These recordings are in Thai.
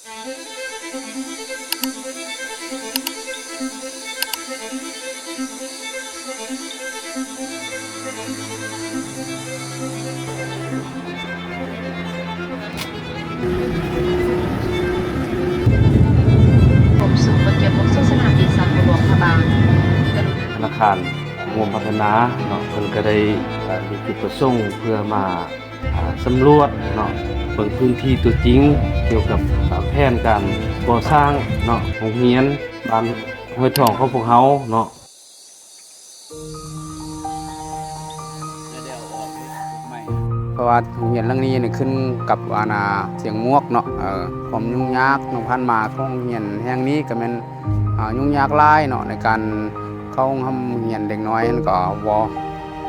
ผมสูงเกี่ยวกับสนามบินสากลหลวงพระบางธนาคารรวมพัฒนาเนาะเพิ่นก็ได้มีจุดประสงค์เพื่อมาสำรวจเนาะเบิ่งพื้นที่ตัวจริงเกี่ยวกับแผนการก่อสร้างเนาะโรงเรียนบ้านห้วยทองของพวกเฮาเนาะเพราะว่าโรงเรียนหลังนี้นี่ขึ้นกับเสียงมวกเนาะความยุ่งยากนำพันมาของโรงเรียนแห่งนี้ก็แม่นยุ่งยากหลายเนาะในการเข้าห้องเรียนเด็กน้อยนั่นก็บ่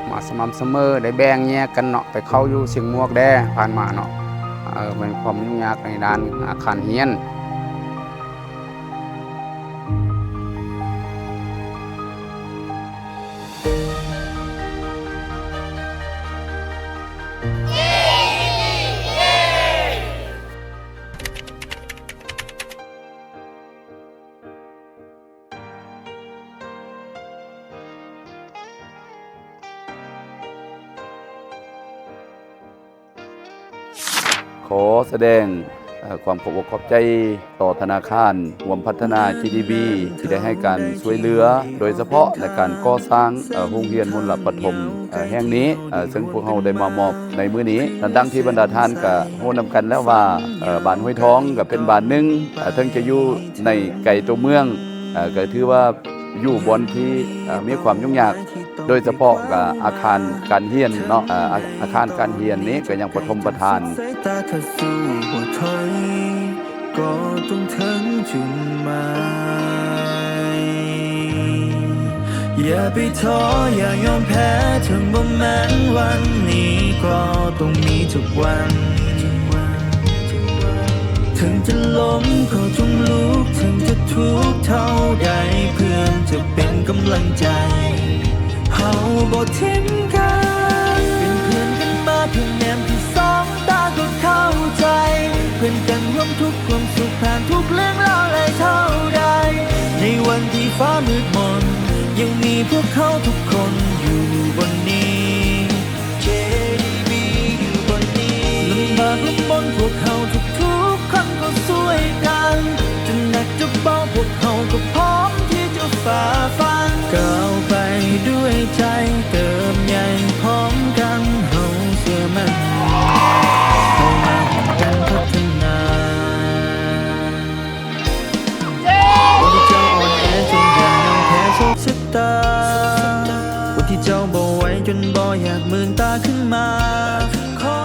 มาสม่ำเสมอได้แบ่งแยกกันเนาะไปเข้าอยู่เสียงมวกแด้ผ่านมาเนาะเป็นความยุ่งยากในด้านอาคารเรียนขอแสดงความขอบอกขอบใจต่อธนาคารรวมพัฒนา GDB ที่ได้ให้การช่วยเหลือโดยเฉพาะในการก่อสร้างโรงเรียนมลปฐมแห่งนี้ซึ่งพวกเราได้มามอบในมื้อนี้ดังที่บรรดาท่านก็โห่นำกันแล้วว่าบ้านห้วยท้องก็เป็นบ้านหนึ่งถึงจะอยู่ในไกลตัวเมืองก็ถือว่าอยู่บนที่มีความยุ่งยากโดยเฉพาะกับอาคารการเรียนเนาะอาคารการเรียนนี้ก็ยังปฐมประทานก็ต้องถึงจุดหมายอย่าไปท้ออย่ายอมแพ้ถึงบ่แม้นวันนี้ก็ต้องมีทุกวันถึงจะล้มก็จงลุกถึงจะทุกข์เท่าใดเพื่อนจะเป็นกำลังใจเฮาบ่ทิ้งกันเป็นเพื่อนกันมาเพียงแนมที่สองตาก็เข้าใจเพื่อนกันร่วมทุกข์ร่วมสุขผ่านทุกเรื่องราวหลายเท่าใดในวันที่ฟ้ามืดมนยังมีพวกเขาทุกคนอยู่บนนี้ JDB อยู่บนนี้ลำบากลำบนพวกเขาทุกคนก็ช่วยกันจะหนักจะเบาพวกเขาก็พร้อมที่จะฝ่าฟันก้าวไปด้วยใจเติมใหญ่พร้อมกันเฮาเชื่อมันเข้ามากันพัฒนาวันที่เจ้าอ่อนแอจนอย่ายอมแพ้โชคชะตาวันที่เจ้าบ่ไหวจนบ่อยากมืนตาขึ้นมาขอ